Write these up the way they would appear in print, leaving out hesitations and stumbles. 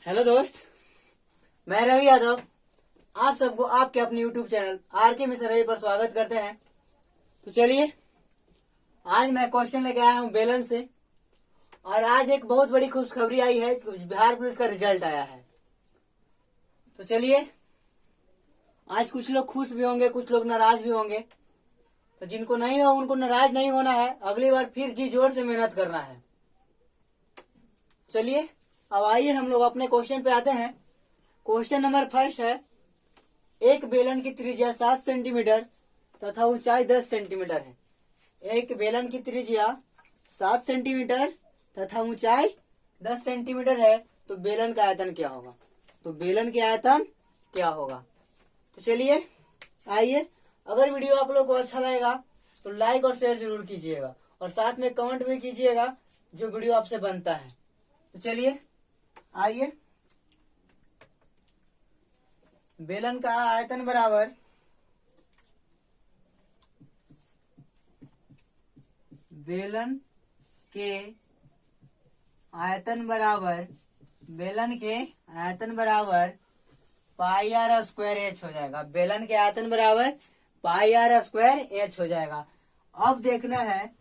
Hello दोस्त, मैं रवि यादव आप सबको आपके अपने यूट्यूब चैनल आरके मिश्र रवि पर स्वागत करते हैं। तो चलिए, आज मैं क्वेश्चन लेके आया हूँ बेलन से। और आज एक बहुत बड़ी खुशखबरी आई है, बिहार पुलिस का रिजल्ट आया है। तो चलिए, आज कुछ लोग खुश भी होंगे, कुछ लोग नाराज भी होंगे। तो जिनको नहीं हो उनको नाराज नहीं होना है, अगली बार फिर जी जोर से मेहनत करना है। चलिए, अब आइए हम लोग अपने क्वेश्चन पे आते हैं। क्वेश्चन नंबर फर्स्ट है, एक बेलन की त्रिज्या 7 सेंटीमीटर तथा ऊंचाई 10 सेंटीमीटर है। एक बेलन की त्रिज्या 7 सेंटीमीटर तथा ऊंचाई 10 सेंटीमीटर है, तो बेलन का आयतन क्या होगा? तो बेलन के आयतन क्या होगा? तो चलिए आइए, अगर वीडियो आप लोग को अच्छा लगेगा तो लाइक और शेयर जरूर कीजिएगा और साथ में कमेंट भी कीजिएगा जो वीडियो आपसे बनता है। तो चलिए आइए, बेलन का आयतन बराबर बेलन के आयतन बराबर पाई आर स्क्वायर एच हो जाएगा। बेलन के आयतन बराबर पाई आर स्क्वायर एच हो जाएगा। अब देखना है,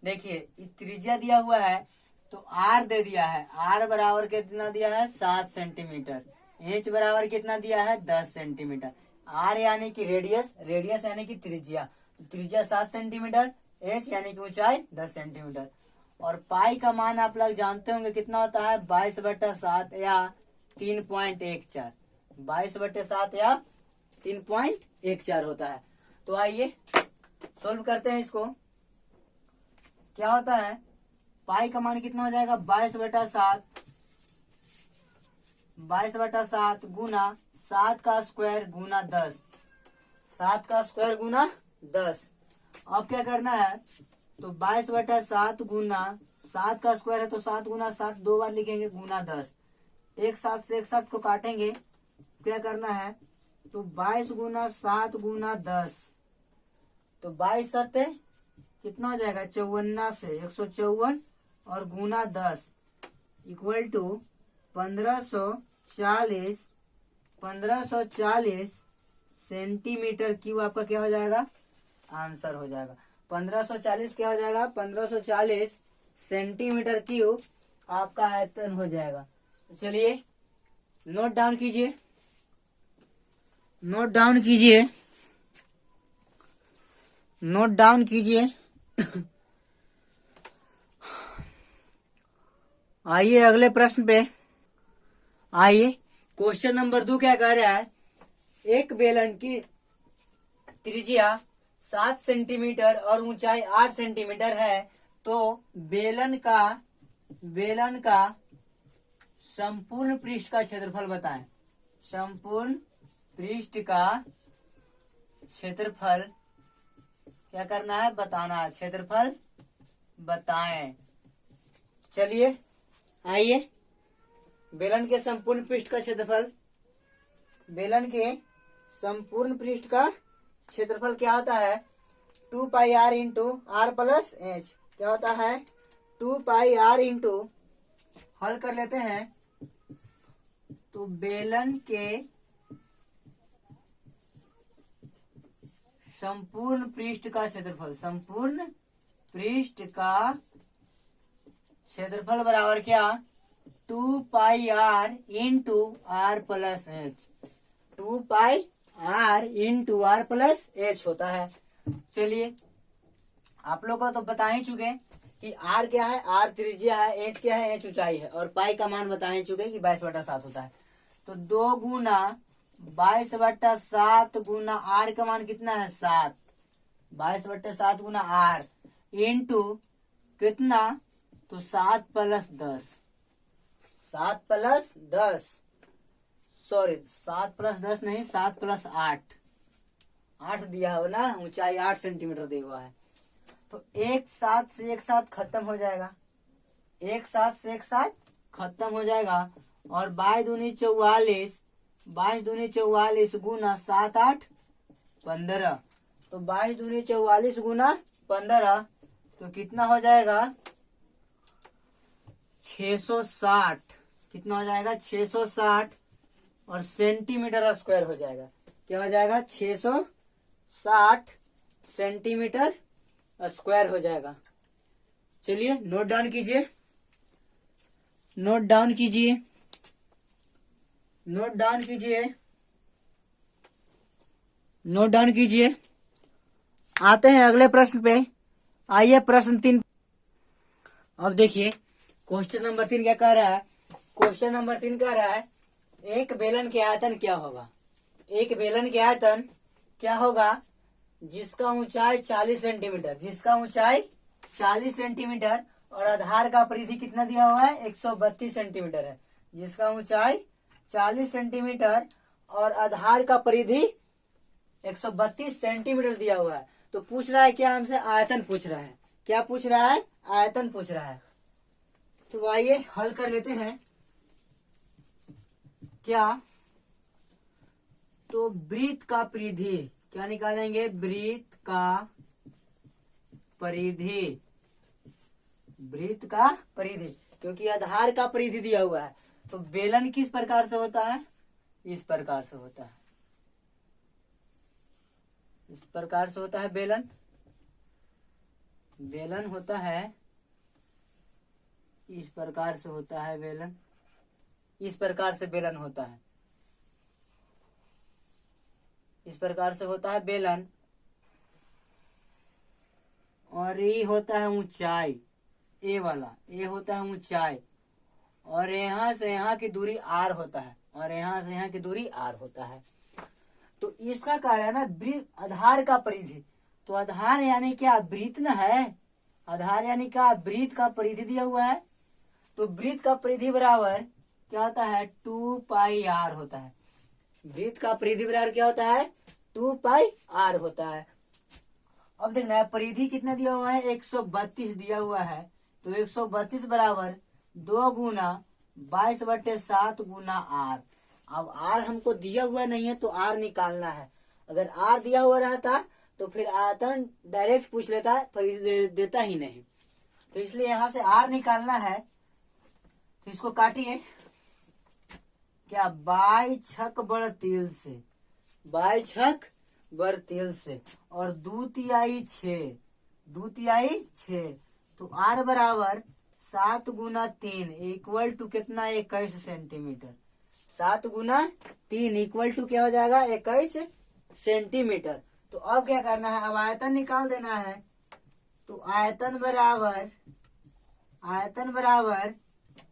देखिए त्रिज्या दिया हुआ है तो आर दे दिया है। आर बराबर कितना दिया है? 7 सेंटीमीटर। एच बराबर कितना दिया है? 10 सेंटीमीटर। आर यानी कि रेडियस, रेडियस यानी कि त्रिज्या, त्रिज्या 7 सेंटीमीटर, एच यानी कि ऊंचाई 10 सेंटीमीटर। और पाई का मान आप लोग जानते होंगे कितना होता है? 22/7 या 3.14। 22/7 या 3.14 होता है। तो आइए सोल्व करते हैं इसको। क्या होता है? पाई का मान कितना हो जाएगा? 22/7 गुना 7 का स्क्वायर गुना 10। 7 का स्क्वायर गुना 10। अब क्या करना है? तो 22/7 गुना 7 का स्क्वायर है तो 7 गुना 7 दो बार लिखेंगे गुना 10। एक साथ से एक साथ को काटेंगे, क्या करना है? तो 22 गुना 7 गुना 10, तो 22 सत्ते कितना हो जाएगा? 54 से 154 और गुना 10 इक्वल टू 1540 सेंटीमीटर क्यूब आपका क्या हो जाएगा? आंसर हो जाएगा 1540। क्या हो जाएगा? 1540 सेंटीमीटर क्यूब आपका आयतन हो जाएगा। तो चलिए नोट डाउन कीजिए, नोट डाउन कीजिए, नोट डाउन कीजिए। आइए अगले प्रश्न पे आइए। क्वेश्चन नंबर 2 क्या कह रहा है? एक बेलन की त्रिज्या 7 सेंटीमीटर और ऊंचाई 8 सेंटीमीटर है, तो बेलन का संपूर्ण पृष्ठ का क्षेत्रफल बताएं। संपूर्ण पृष्ठ का क्षेत्रफल क्या करना है? बताना है। क्षेत्रफल बताएं। चलिए आइए, बेलन के संपूर्ण पृष्ठ का क्षेत्रफल, बेलन के संपूर्ण पृष्ठ का क्षेत्रफल क्या होता है? 2 pi R into R plus H. क्या होता है? 2 पाई आर इंटू, हल कर लेते हैं तो बेलन के संपूर्ण पृष्ठ का क्षेत्रफल, संपूर्ण पृष्ठ का क्षेत्रफल बराबर क्या? 2 pi R into R plus H. 2 pi R into R plus H होता है। चलिए, आप लोग को तो बता ही चुके कि आर क्या है? आर त्रिज्या है, एच क्या है? एच ऊंचाई है, और पाई का मान बता ही चुके कि 22/7 होता है। तो 2 गुना 22/7 गुना आर का मान कितना है? 7। 22/7 गुना आर इंटू कितना? तो 7 + 10। 7 + 10, सॉरी 7 + 10 नहीं, 7 + 8। 8 दिया हो ना, ऊंचाई 8 सेंटीमीटर दिया हुआ है। तो एक साथ से एक साथ खत्म हो जाएगा, एक साथ से एक साथ खत्म हो जाएगा। और 22 दूनी 44, 22 दूनी 44 गुना 7 8 15। तो 22 दूनी 44 गुना 15, तो कितना हो जाएगा? 660। कितना हो जाएगा 660 और सेंटीमीटर स्क्वायर हो जाएगा। क्या हो जाएगा 660 सेंटीमीटर स्क्वायर हो जाएगा। चलिए नोट डाउन कीजिए, नोट डाउन कीजिए, नोट डाउन कीजिए, नोट डाउन कीजिए। आते हैं अगले प्रश्न पे। आइए प्रश्न 3। अब देखिए क्वेश्चन नंबर 3 क्या कह रहा है। क्वेश्चन नंबर 3 कह रहा है एक बेलन के आयतन क्या होगा। एक बेलन के आयतन क्या होगा जिसका ऊंचाई 40 सेंटीमीटर, जिसका ऊंचाई 40 सेंटीमीटर और आधार का परिधि कितना दिया हुआ है 132 सेंटीमीटर है। जिसका ऊंचाई 40 सेंटीमीटर और आधार का परिधि 132 सेंटीमीटर दिया हुआ है। तो पूछ रहा है क्या हमसे, आयतन पूछ रहा है। क्या पूछ रहा है, आयतन पूछ रहा है। तो आइए हल कर लेते हैं। क्या, तो वृत्त का परिधि क्या निकालेंगे, वृत्त का परिधि, वृत्त का परिधि, क्योंकि आधार का परिधि दिया हुआ है। तो बेलन किस प्रकार से होता है, इस प्रकार से होता है, इस प्रकार से होता है बेलन। बेलन होता है इस प्रकार से होता है बेलन, इस प्रकार से बेलन होता है, इस प्रकार से होता है बेलन। और ये होता है ऊंचाई, ए वाला, ये होता है ऊंचाई। और यहाँ से यहाँ की दूरी आर होता है, और यहाँ से यहाँ की दूरी आर होता है। तो इसका कार्य है ना वृत्त, आधार का परिधि। तो आधार यानी क्या, वृत्त न है। आधार यानी क्या, वृत्त का परिधि दिया हुआ है। तो वृत्त का परिधि बराबर क्या होता है 2 पाई आर होता है। वृत्त का परिधि बराबर क्या होता है 2 पाई आर होता है। अब देखना है परिधि कितना दिया हुआ है 132 दिया हुआ है। तो 132 बराबर 2 गुना 22/7 गुना आर। अब आर हमको दिया हुआ नहीं है तो आर निकालना है। अगर आर दिया हुआ रहता तो फिर आयतन डायरेक्ट पूछ लेता है, परिधि देता ही नहीं। तो इसलिए यहाँ से आर निकालना है। तो इसको काटिए, क्या 22 बड़ तिल से, 22 बड़ तिल से, और 2 तिहाई 6, 2 तिहाई 6। तो आर बराबर 7 गुना 3 इक्वल टू कितना 21 सेंटीमीटर। 7 गुना 3 इक्वल टू क्या हो जाएगा 21 सेंटीमीटर। तो अब क्या करना है, अब आयतन निकाल देना है। तो आयतन बराबर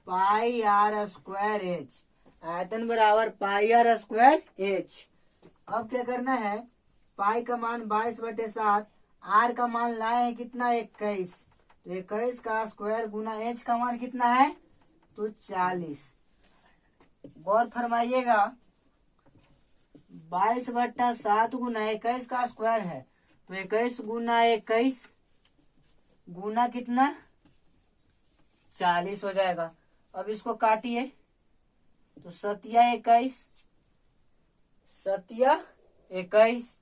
पाई आर स्क्वायर एच, आयतन बराबर पाई आर स्क्वायर एच। अब क्या करना है, पाई का मान 22/7, आर का मान लाए हैं कितना 21। तो 21 का स्क्वायर गुना एच का मान कितना है तो 40। गौर फरमाइएगा 22/7 गुना 21 का स्क्वायर है। तो 21 गुना 21 गुना कितना 40 हो जाएगा। अब इसको काटिए, तो 7 21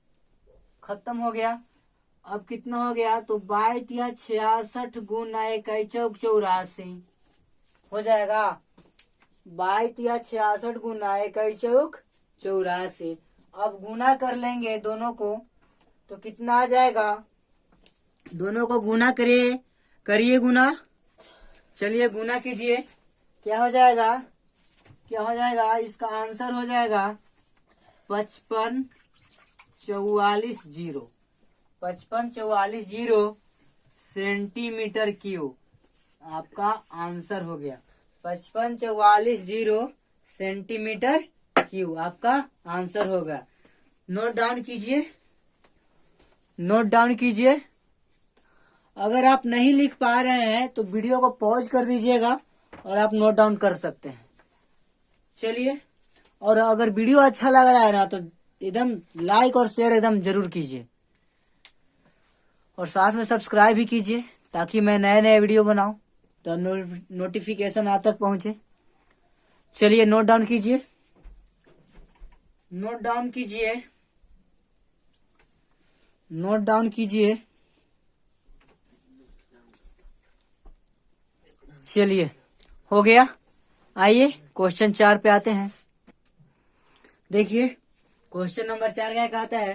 खत्म हो गया। अब कितना हो गया, तो 22 66 गुना 21 चौक 84 हो जाएगा। 22 66 गुना 21 चौक 84। अब गुना कर लेंगे दोनों को, तो कितना आ जाएगा, दोनों को गुना करिए गुना। चलिए गुना कीजिए, क्या हो जाएगा, क्या हो जाएगा, इसका आंसर हो जाएगा 55 44 0, 55 44 0 सेंटीमीटर क्यूब आपका आंसर हो गया। 55 44 0 सेंटीमीटर क्यूब आपका आंसर होगा। नोट डाउन कीजिए, नोट डाउन कीजिए। अगर आप नहीं लिख पा रहे हैं तो वीडियो को पॉज कर दीजिएगा और आप नोट डाउन कर सकते हैं। चलिए, और अगर वीडियो अच्छा लग रहा है ना तो एकदम लाइक और शेयर एकदम जरूर कीजिए, और साथ में सब्सक्राइब भी कीजिए ताकि मैं नए नए वीडियो बनाऊं तो नोटिफिकेशन आप तक पहुंचे। चलिए नोट डाउन कीजिए, नोट डाउन कीजिए, नोट डाउन कीजिए। चलिए हो गया। आइए क्वेश्चन 4 पे आते हैं। देखिए क्वेश्चन नंबर 4 क्या कहता है।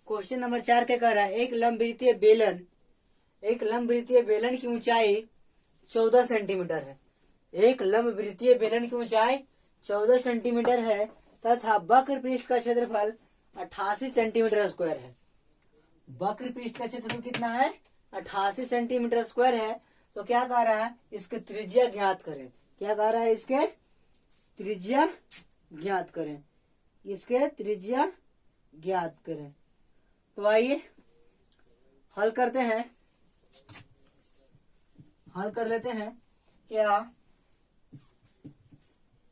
क्वेश्चन नंबर 4 क्या कह रहा है, एक लंबवृत्तीय बेलन की ऊंचाई 14 सेंटीमीटर है। एक लंबवृत्तीय बेलन की ऊंचाई 14 सेंटीमीटर है तथा वक्र पृष्ठ का क्षेत्रफल 88 सेंटीमीटर स्क्वायर है। वक्र पृष्ठ का क्षेत्रफल कितना है, 88 सेंटीमीटर स्क्वायर है। तो क्या कह रहा है, इसके त्रिज्या ज्ञात करें। क्या कह रहा है, इसके त्रिज्या ज्ञात करें, इसके त्रिज्या ज्ञात करें। तो आइए हल करते हैं, हल कर लेते हैं। क्या,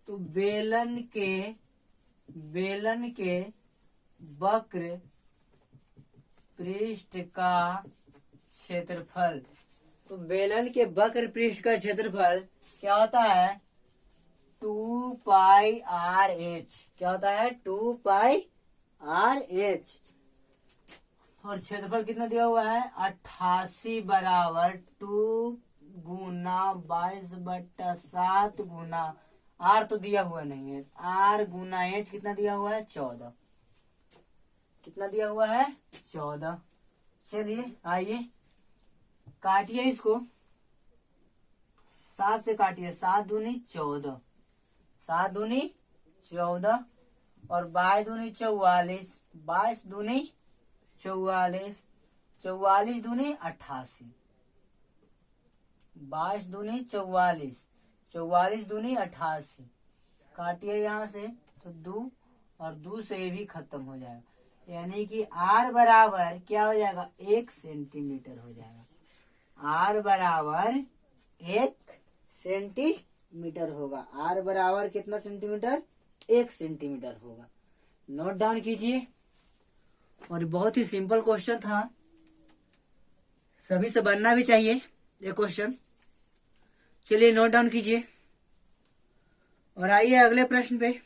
तो बेलन के वक्र पृष्ठ का क्षेत्रफल, तो बेलन के वक्र पृष्ठ का क्षेत्रफल क्या होता है, 2 पाई आर एच। क्या होता है, 2 पाई आर एच। और क्षेत्रफल कितना दिया हुआ है, 88 बराबर 2 गुना 22/7 गुना आर तो दिया हुआ नहीं है, आर गुना एच कितना दिया हुआ है, 14। कितना दिया हुआ है, 14। चलिए आइए काटिए इसको, 7 से काटिए, 7 दूनी 14, 7 दूनी 14 और 22 दूनी 44, 22 दूनी 44, 44 दूनी 88, 22 दूनी 44, 44 दूनी 88। काटिए यहाँ से तो 2 और 2 से ये भी खत्म हो जाएगा, यानी कि आर बराबर क्या हो जाएगा, 1 सेंटीमीटर हो जाएगा। आर बराबर 1 सेंटीमीटर होगा। आर बराबर कितना सेंटीमीटर, 1 सेंटीमीटर होगा। नोट डाउन कीजिए। और बहुत ही सिंपल क्वेश्चन था, सभी से बनना भी चाहिए ये क्वेश्चन। चलिए नोट डाउन कीजिए और आइए अगले प्रश्न पे।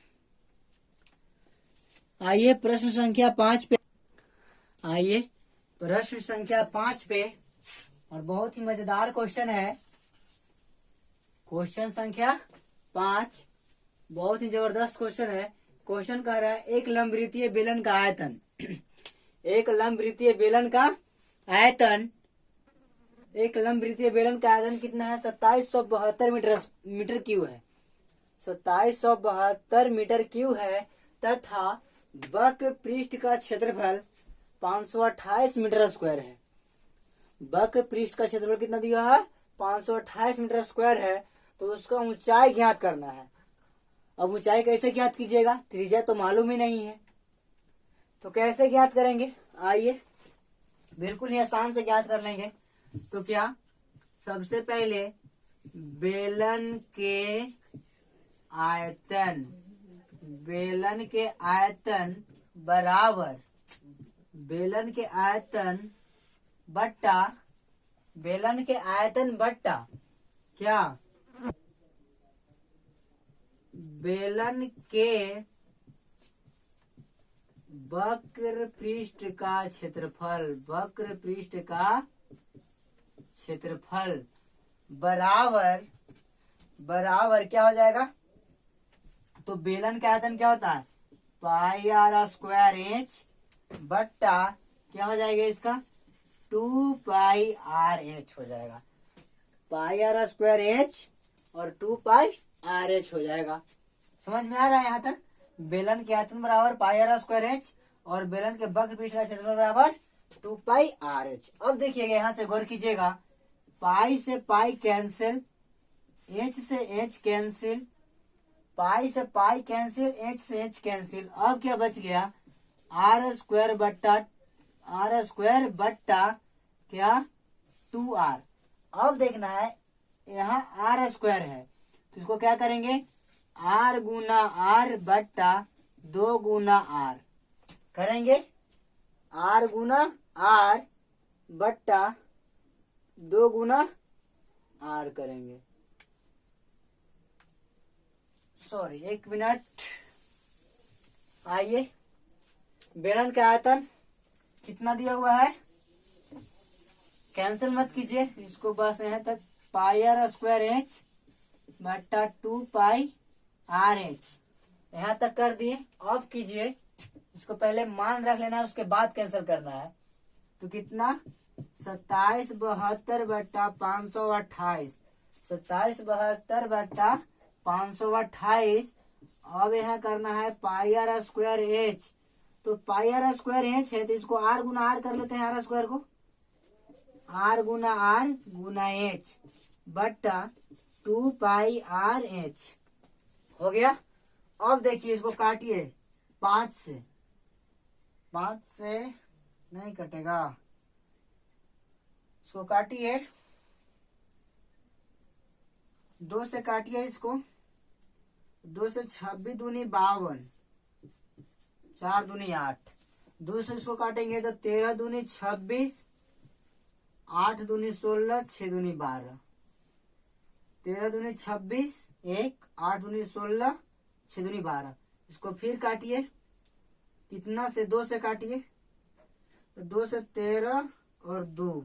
आइए प्रश्न संख्या 5 पे, आइए प्रश्न संख्या 5 पे। और बहुत ही मजेदार क्वेश्चन है, क्वेश्चन संख्या 5 बहुत ही जबरदस्त क्वेश्चन है। क्वेश्चन कह रहा है एक लंबवृत्तीय बेलन का आयतन एक लंबवृत्तीय बेलन का आयतन कितना है, 2772 मीटर क्यूब है। 2772 मीटर क्यूब है तथा वक्र पृष्ठ का क्षेत्रफल 528 मीटर स्क्वायर है। वक्र पृष्ठ का क्षेत्रफल कितना दिया है, 528 मीटर स्क्वायर है। तो उसका ऊंचाई ज्ञात करना है। अब ऊंचाई कैसे ज्ञात कीजिएगा, त्रिज्या तो मालूम ही नहीं है, तो कैसे ज्ञात करेंगे। आइए बिल्कुल ही आसान से ज्ञात कर लेंगे। तो क्या, सबसे पहले बेलन के आयतन बराबर बेलन के आयतन बट्टा क्या, बेलन के वक्र पृष्ठ का क्षेत्रफल बराबर क्या हो जाएगा, तो बेलन का आयतन क्या होता है, पाई आर स्क्वायर एच बट्टा क्या हो जाएगा इसका, 2 पाई आर एच हो जाएगा। पाई आर स्क्वायर एच और 2 पाई आर एच हो जाएगा। समझ में आ रहा है यहाँ तक। बेलन के आयतन बराबर पाई आर स्क्वायर एच और बेलन के वक्र पृष्ठ का क्षेत्रफल बराबर 2 पाई आर एच। अब देखिएगा यहाँ से गौर कीजिएगा, पाई से पाई कैंसिल, एच से एच कैंसिल, पाई से पाई कैंसिल, एच से एच कैंसिल। अब क्या बच गया, आर स्क्वायर बट्टा क्या, 2r। अब देखना है यहाँ आर स्क्वायर है तो इसको क्या करेंगे, आर गुना आर बट्टा 2 गुना आर करेंगे, आर गुना आर बट्टा 2 गुना आर करेंगे। Sorry 1 minute. आइए बेलन का आयतन कितना दिया हुआ है, कैंसिल मत कीजिए इसको, बस यहाँ तक पाई आर स्क्वायर एच बट्टा 2 पाई आर एच। यहाँ तक कर दिए। अब कीजिए, इसको पहले मान रख लेना है, उसके बाद कैंसिल करना है। तो कितना 2772/528, 2772/528। अब यहाँ करना है पाई आर स्क्वायर एच। तो पाई आर स्क्वायर एच है तो इसको आर गुना आर कर लेते हैं, आर स्क्वायर को आर गुना एच बट्टा 2πr/h हो गया। अब देखिए इसको काटिए, 5 से नहीं कटेगा, इसको काटिए, 2 से काटिए इसको, 2 से 26 दूनी 52, 4 दूनी 8, 2 से इसको काटेंगे तो 13 दूनी 26, 8 दूनी 16, 6 दूनी 12, 13 दूनी 26, 1, 8 दूनी 16, 6 दूनी 12। इसको फिर काटिए, कितना से 2 से काटिए, तो 2 से 13 और 2,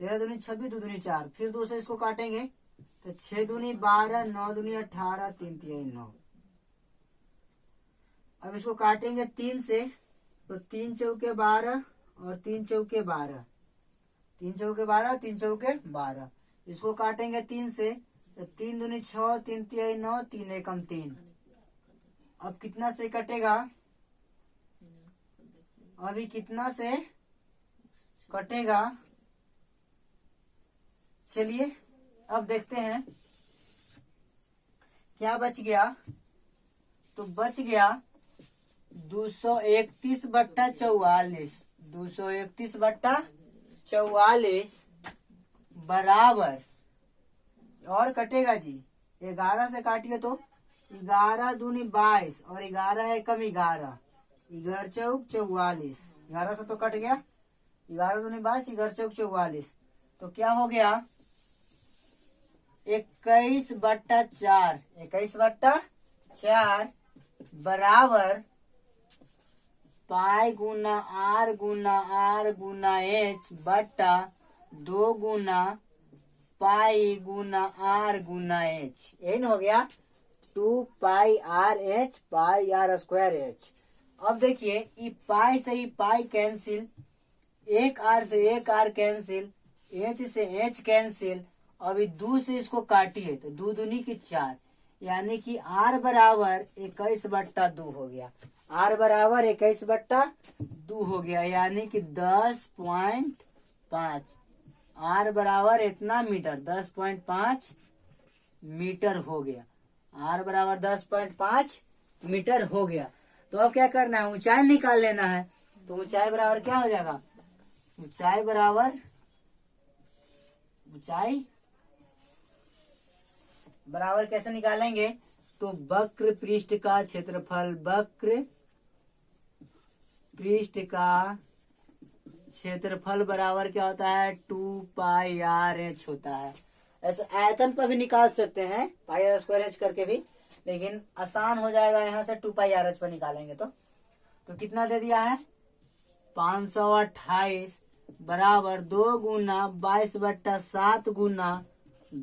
13 दूनी 26, 2 दूनी 4, फिर 2 से इसको काटेंगे तो 6 दूनी 12, 9 दूनी 18, 3 3 9। अब इसको काटेंगे 3 से, तो 3 चौके 12 और 3 चौके 12, 3 चौके 12, 3 चौके 12। इसको काटेंगे 3 से, तो 3 दूनी 6, 3 3 9, 3 एकम 3। अब कितना से कटेगा, अभी कितना से कटेगा, चलिए अब देखते हैं क्या बच गया। तो बच गया 231/44, 231/44 बराबर, और कटेगा जी 11 से काटिए तो 11 दूनी 22 और 11 एकम 11, 11 चौक 44, 11 से तो कट गया, 11 दूनी 22, 11 चौक 44, तो क्या हो गया 21/4, 21/4 बराबर पाई गुना आर गुना एच बट्टा 2 गुना पाई गुना आर गुना एच। यही न हो गया 2πr/h, pi are square H. अब देखिए ये पाई से ही पाई कैंसिल, एक आर से एक आर कैंसिल, एच से एच कैंसिल। अभी 2 से इसको काटिए तो 2 दूनी की 4, यानी कि आर बराबर 21/2 हो गया, आर बराबर 21/2 हो गया, यानी कि 10.5, आर बराबर इतना मीटर, 10.5 मीटर हो गया, आर बराबर 10.5 मीटर हो गया। तो अब क्या करना है, ऊंचाई निकाल लेना है। तो ऊंचाई बराबर क्या हो जाएगा, ऊंचाई बराबर कैसे निकालेंगे, तो वक्र पृष्ठ का क्षेत्रफल, वक्र पृष्ठ का क्षेत्रफल बराबर क्या होता है, 2πr/h होता है। ऐसे आयतन पर भी निकाल सकते हैं, पाई आर स्क्वायर एच करके भी, लेकिन आसान हो जाएगा यहाँ से 2πr/h पर निकालेंगे। तो कितना दे दिया है 528 बराबर 2 गुना 22/7 गुना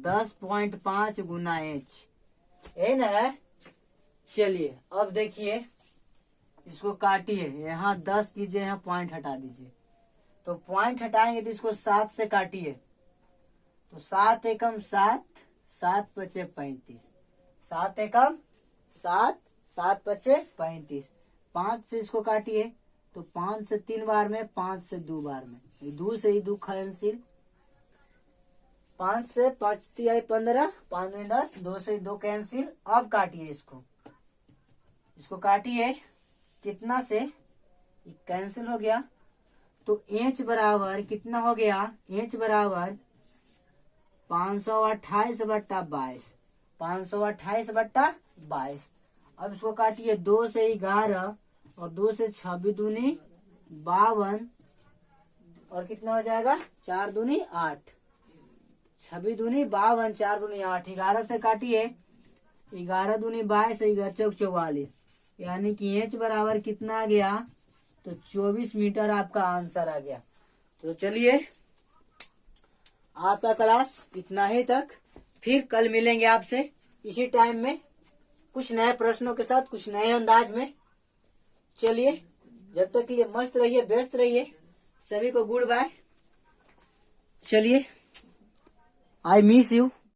10.5 गुना एच, है ना। चलिए अब देखिए इसको काटिए, यहाँ 10 कीजिए, यहाँ पॉइंट हटा दीजिए। तो पॉइंट हटाएंगे तो इसको 7 से काटिए, तो 7 एकम 7, 7 पचे 35, 7 एकम 7, 7 पचे 35। 5 से इसको काटिए तो 5 से 3 बार में, 5 से 2 बार में, 2 से ही 2 कैंसिल, 5 से 5 तिहाई 15, 5 में 10, 2 से 2 कैंसिल। अब काटिए इसको काटिए, कितना से कैंसिल हो गया, तो एच बराबर कितना हो गया, एच बराबर 528/22, 528/22। अब इसको काटिए, 2 से 11 और 2 से 26 दूनी 52, और कितना हो जाएगा 4 दूनी 8, 26 दूनी 52, 4 दूनी 8, 11 से काटिए, 11 दूनी 22, 11 चौक 44, यानी कि एच बराबर कितना आ गया, तो 24 मीटर आपका आंसर आ गया। तो चलिए आपका क्लास इतना ही तक, फिर कल मिलेंगे आपसे इसी टाइम में। कुछ नए प्रश्नों के साथ, कुछ नए अंदाज में। चलिए, जब तक के लिए मस्त रहिए, व्यस्त रहिए। सभी को गुड बाय। चलिए, आई मिस यू।